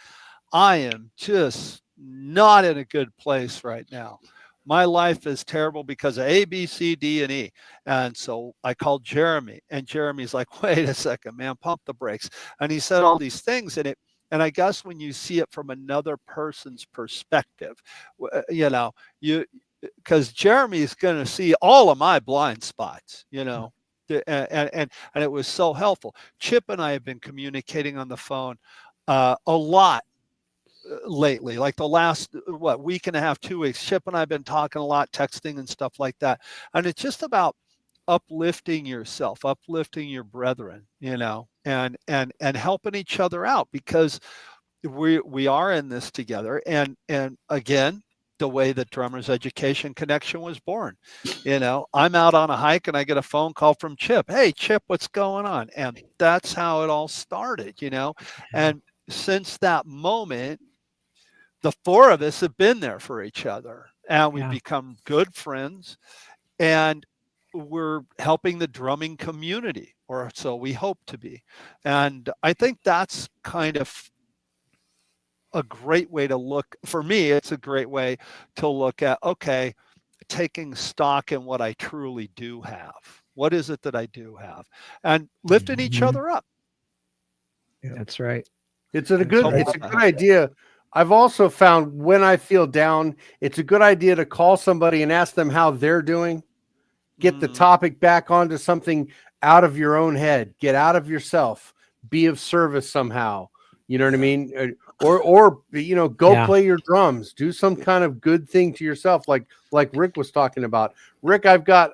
S1: I am just not in a good place right now. My life is terrible because of A, B, C, D, and E. And so I called Jeremy, and Jeremy's like, wait a second, man, pump the brakes. And he said all these things in it. And I guess when you see it from another person's perspective, because Jeremy's going to see all of my blind spots, and it was so helpful. Chip and I have been communicating on the phone a lot lately, like the last week and a half, 2 weeks. Chip and I have been talking a lot, texting and stuff like that. And it's just about uplifting yourself, uplifting your brethren, and helping each other out, because we are in this together. And again, the way that Drummers Education Connection was born. I'm out on a hike and I get a phone call from Chip. Hey, Chip, what's going on? And that's how it all started, And since that moment, the 4 of us have been there for each other, and we've become good friends, and we're helping the drumming community, or so we hope to be. And I think that's kind of a great way to look. For me, it's a great way to look at, okay, taking stock in what I truly do have. What is it that I do have? And lifting each other up.
S4: Yeah. That's right.
S2: It's a good idea. I've also found when I feel down, it's a good idea to call somebody and ask them how they're doing. Get the topic back onto something out of your own head. Get out of yourself. Be of service somehow. You know what I mean? Or go play your drums. Do some kind of good thing to yourself, like Rick was talking about. Rick, I've got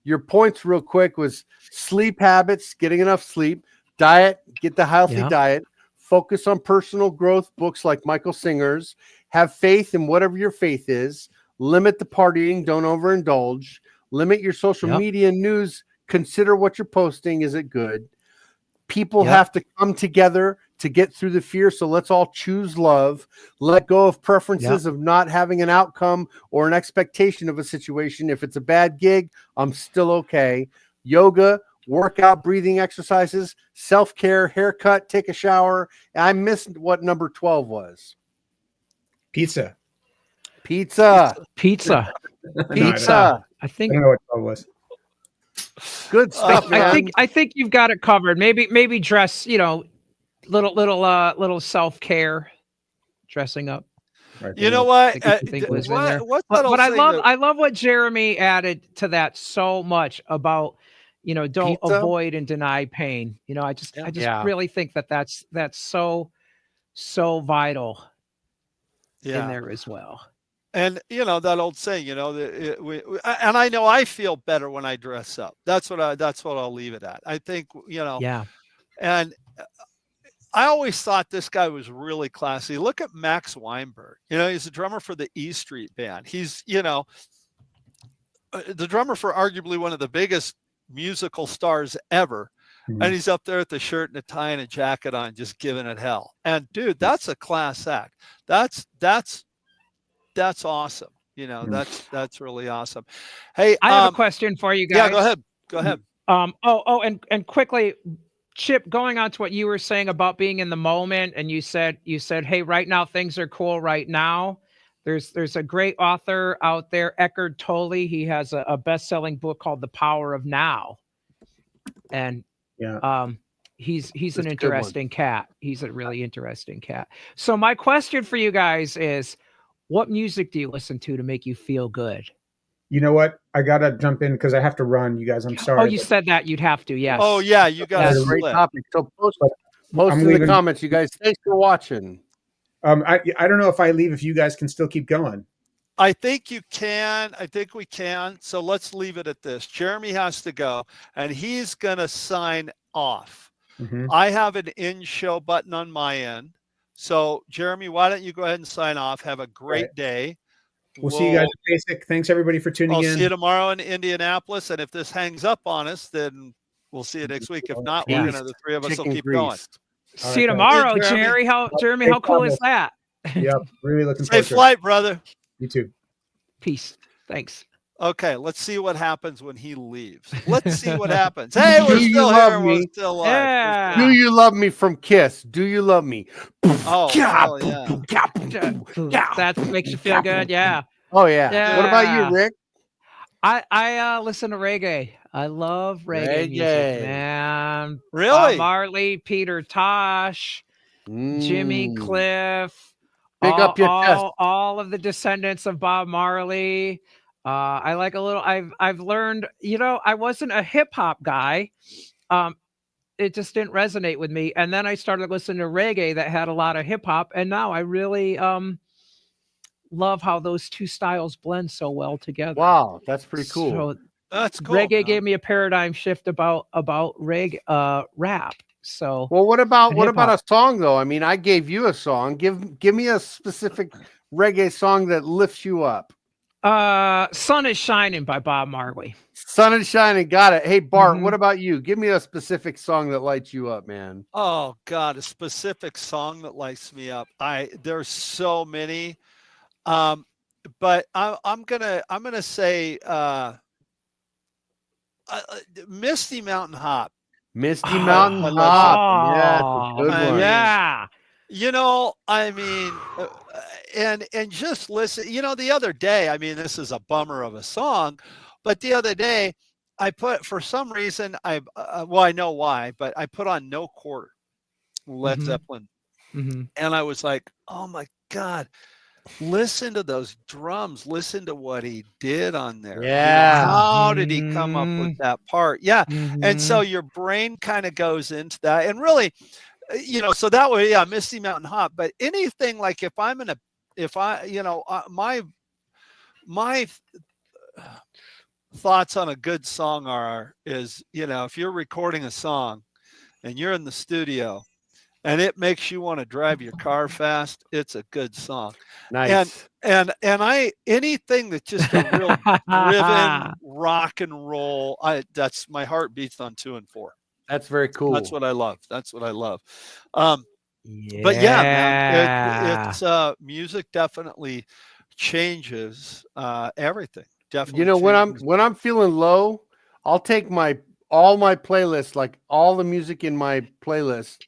S2: your points real quick was sleep habits, getting enough sleep, diet, get the healthy diet. Focus on personal growth, books like Michael Singer's. Have faith in whatever your faith is. Limit the partying. Don't overindulge. Limit your social media news. Consider what you're posting. Is it good? People have to come together to get through the fear. So let's all choose love. Let go of preferences of not having an outcome or an expectation of a situation. If it's a bad gig, I'm still okay. Yoga, workout, breathing exercises, self-care, haircut, take a shower. I missed what number 12 was.
S3: Pizza.
S2: Pizza.
S4: I think
S3: I don't know what 12 was.
S2: Good stuff, man.
S4: I think you've got it covered. Maybe dress, little self-care, dressing up.
S1: You know what?
S4: But I love what Jeremy added to that so much about, don't avoid and deny pain. I just really think that's so vital in there as well.
S1: And that old saying, and I know I feel better when I dress up. That's what I'll leave it at. I think, and I always thought this guy was really classy. Look at Max Weinberg. He's a drummer for the E Street Band. He's, the drummer for arguably one of the biggest musical stars ever. Mm-hmm. And he's up there with the shirt and a tie and a jacket on, just giving it hell. And dude, that's a class act. That's awesome. That's really awesome. Hey,
S4: I have a question for you guys.
S1: Yeah, go ahead.
S4: And quickly, Chip, going on to what you were saying about being in the moment, and you said, hey, right now things are cool right now. There's a great author out there, Eckhart Tolle. He has a best-selling book called The Power of Now. And he's an interesting cat. He's a really interesting cat. So my question for you guys is, what music do you listen to make you feel good?
S3: You know what? I gotta jump in because I have to run, you guys. I'm sorry.
S4: Oh, you said that you'd have to. Yes.
S1: Oh yeah, you got to
S2: That's a great
S1: split.
S2: topic. So post
S3: I'm
S2: in the
S3: leaving.
S2: comments, you guys. Thanks for watching.
S3: I don't know if I leave if you guys can still keep going.
S1: I think you can. I think we can. So let's leave it at this. Jeremy has to go, and he's going to sign off.
S3: Mhm.
S1: I have an end show button on my end. So, Jeremy, why don't you go ahead and sign off? Have a great day.
S3: We'll see you guys at Basic. Thanks everybody for tuning
S1: I'll
S3: in.
S1: see you tomorrow in Indianapolis. And if this hangs up on us, then we'll see you next week. If not, we're gonna, the three of us will keep going.
S4: See you tomorrow,
S1: Hey,
S4: Jeremy. Jeremy, how cool is that?
S3: Yep, really looking forward to it.
S1: Safe flight, brother.
S3: You too.
S4: Peace. Thanks.
S1: Okay, let's see what happens when he leaves. Let's see what happens. Hey, we're still here. We're still alive.
S4: Yeah.
S2: Do you love me from Kiss? Do you love me?
S1: Oh, hell yeah.
S4: That makes you feel good. Yeah.
S2: Oh yeah. What about you, Rick?
S4: I listen to reggae. I love reggae music, man.
S1: Really?
S4: Marley, Peter Tosh, Jimmy Cliff.
S2: Big up your chest.
S4: All of the descendants of Bob Marley. I like a little. I've learned. I wasn't a hip hop guy. It just didn't resonate with me. And then I started listening to reggae that had a lot of hip hop, and now I really love how those two styles blend so well together.
S2: Wow, that's pretty cool.
S4: So
S1: that's cool.
S4: Reggae gave me a paradigm shift about reggae rap. So
S2: well, what about a song though? I mean, I gave you a song. Give me a specific reggae song that lifts you up.
S4: Sun is Shining by Bob Marley.
S2: Sun is Shining, got it. Hey Bart, what about you? Give me a specific song that lights you up, man.
S1: Oh God, a specific song that lights me up. There's so many. But I'm gonna say Misty Mountain Hop.
S2: Misty Mountain Hop. Yeah, it's a good one.
S4: Yeah.
S1: I mean, and just listen. The other day, I mean, this is a bummer of a song, but the other day, I put, for some reason, I know why, but I put on No Quarter, Led Zeppelin, and I was like, oh my God. Listen to those drums. Listen to what he did on there.
S2: Yeah.
S1: How did he come up with that part? Yeah. And so your brain kind of goes into that. And really, so that way, yeah, Misty Mountain Hop. But anything like my thoughts on a good song is, if you're recording a song and you're in the studio, and it makes you want to drive your car fast, it's a good song.
S2: Nice.
S1: And anything that's just a real driven rock and roll, that's my heart beats on 2 and 4.
S2: That's very cool.
S1: That's what I love. But yeah, man, it's music definitely changes everything. Definitely.
S2: When I'm feeling low, I'll take all my playlists, like all the music in my playlist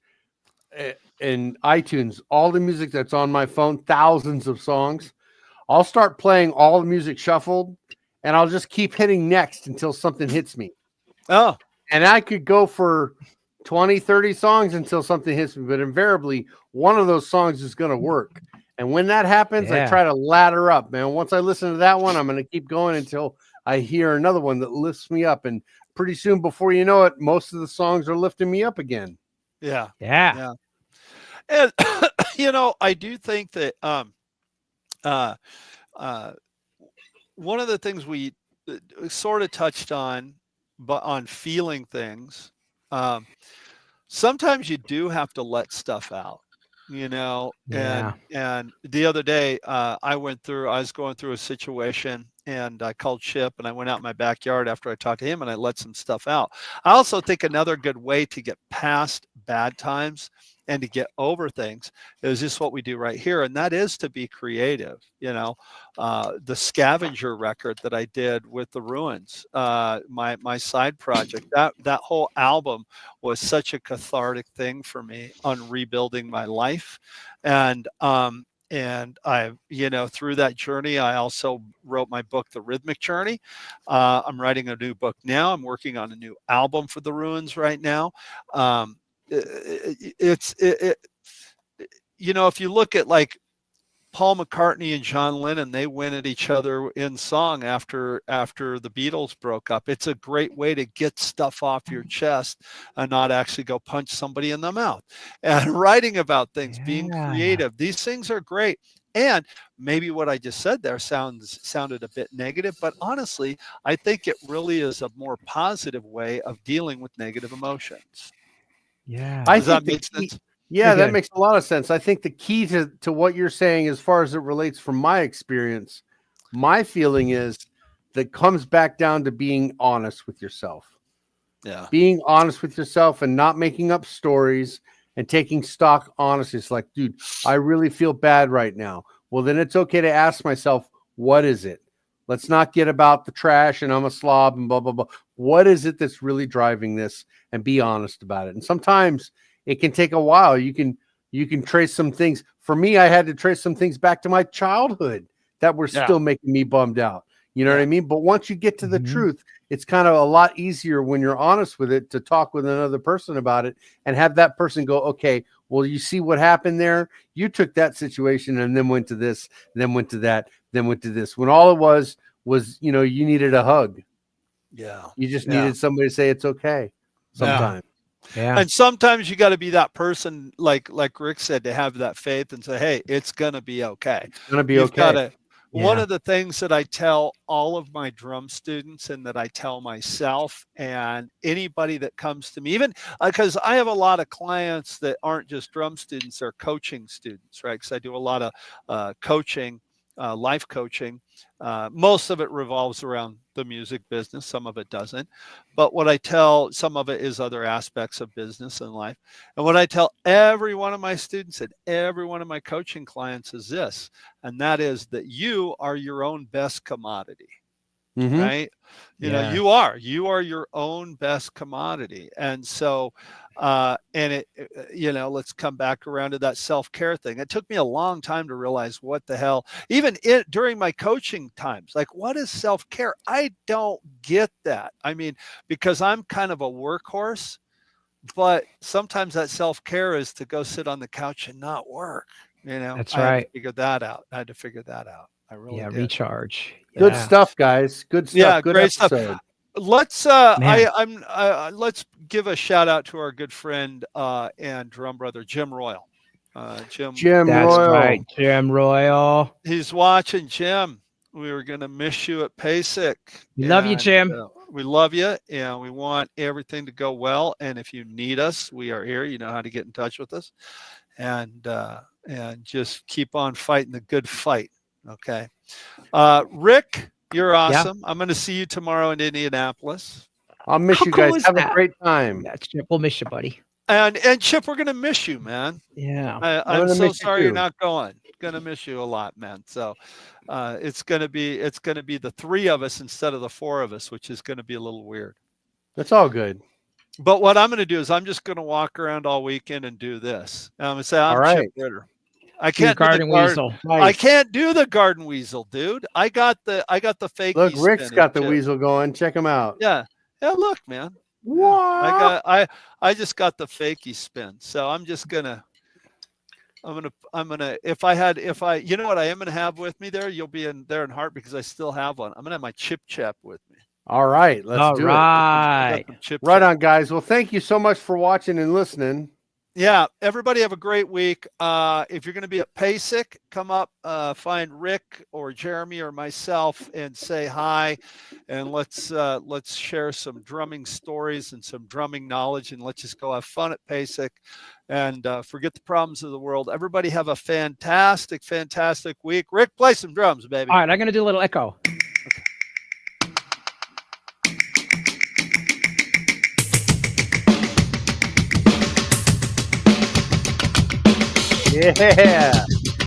S2: in iTunes, all the music that's on my phone, thousands of songs. I'll start playing all the music shuffled, and I'll just keep hitting next until something hits me.
S1: Oh,
S2: and I could go for 20, 30 songs until something hits me, but invariably one of those songs is going to work. And when that happens, I try to ladder up, man. Once I listen to that one, I'm going to keep going until I hear another one that lifts me up. And pretty soon, before you know it, most of the songs are lifting me up again.
S1: Yeah.
S2: Yeah.
S1: And I do think that one of the things we sort of touched on, but on feeling things, sometimes you do have to let stuff out, and the other day I was going through a situation, and I called Chip, and I went out in my backyard after I talked to him, and I let some stuff out. I also think another good way to get past bad times and to get over things is just what we do right here, and that is to be creative. The Scavenger record that I did with the Ruins, my side project, that whole album was such a cathartic thing for me on rebuilding my life. And I, through that journey, I also wrote my book, The Rhythmic Journey. I'm writing a new book now. I'm working on a new album for the Ruins right now. If you look at like Paul McCartney and John Lennon, they went at each other in song after the Beatles broke up. It's a great way to get stuff off your chest and not actually go punch somebody in the mouth. And writing about things, being creative, these things are great. And maybe what I just said there sounded a bit negative, but honestly, I think it really is a more positive way of dealing with negative emotions.
S4: Yeah.
S1: Does that make sense?
S2: Yeah, that makes a lot of sense. I think the key to what you're saying, as far as it relates from my experience, my feeling is that comes back down to being honest with yourself.
S1: Yeah.
S2: Being honest with yourself and not making up stories and taking stock honestly. It's like, dude, I really feel bad right now. Well, then it's okay to ask myself, what is it? Let's not get about the trash and I'm a slob and blah, blah, blah. What is it that's really driving this? And be honest about it. And sometimes it can take a while. You can trace some things. For me, I had to trace some things back to my childhood that were still making me bummed out. You know what I mean? But once you get to the truth, it's kind of a lot easier when you're honest with it to talk with another person about it and have that person go, okay, well, you see what happened there? You took that situation and then went to this, then went to that, then went to this. When all it was, you know, you needed a hug.
S1: Yeah.
S2: You just needed somebody to say it's okay sometimes.
S4: Yeah.
S1: And sometimes you got to be that person, like Rick said, to have that faith and say, hey, it's going to be okay.
S2: It's going to be
S1: You've
S2: okay.
S1: gotta, one of the things that I tell all of my drum students and that I tell myself and anybody that comes to me, even because I have a lot of clients that aren't just drum students, they're coaching students, right? Because I do a lot of coaching, life coaching. Most of it revolves around the music business. Some of it doesn't. But what I tell, some of it is other aspects of business and life. And what I tell every one of my students and every one of my coaching clients is this, and that is that you are your own best commodity. Right? You know, you are your own best commodity. And so, you know, let's come back around to that self-care thing. It took me a long time to realize what the hell, even during my coaching times, like, what is self-care? I don't get that. I mean, because I'm kind of a workhorse, but sometimes that self-care is to go sit on the couch and not work. You know,
S4: That's
S1: I had
S4: right.
S1: I had to figure that out. I really did.
S4: Recharge.
S2: Good stuff, guys. Good stuff.
S1: Yeah,
S2: good
S1: great
S2: episode.
S1: stuff. Let's let's give a shout out to our good friend and drum brother Jim Royal. Jim
S4: That's
S2: Royal.
S4: right, Jim Royal.
S1: He's watching. Jim, we were gonna miss you at PASIC.
S4: We love you, Jim.
S1: We love you, and we want everything to go well. And if you need us, we are here. You know how to get in touch with us, and just keep on fighting the good fight. Okay. Rick, you're awesome. I'm going to see you tomorrow in Indianapolis.
S2: I'll miss you guys. Have a great time.
S4: Yeah, Chip, we'll miss you, buddy.
S1: And Chip, we're going to miss you, man.
S4: Yeah.
S1: I'm so sorry you're not going. Going to miss you a lot, man. So it's going to be the three of us instead of the four of us, which is going to be a little weird.
S2: That's all good.
S1: But what I'm going to do is I'm just going to walk around all weekend and do this. I'm going to say, I'm Chip Ritter. I can't do
S4: garden weasel.
S2: Nice.
S1: I can't do the garden weasel, dude. I got the fake.
S2: Look, Rick's got the weasel going. Check him out.
S1: Yeah. Look, man.
S2: What?
S1: I just got the fakey spin. So I'm gonna if I you know what I am gonna have with me there. You'll be in heart because I still have one. I'm gonna have my chip chap with me.
S2: All right, let's do it.
S1: Right
S2: on, guys. Well, thank you so much for watching and listening.
S1: Yeah, everybody have a great week. If you're going to be at PASIC, come up, find Rick or Jeremy or myself and say hi, and let's share some drumming stories and some drumming knowledge, and let's just go have fun at PASIC and forget the problems of the world. Everybody have a fantastic, fantastic week. Rick, play some drums, baby.
S4: All right, I'm going to do a little echo.
S2: Yeah.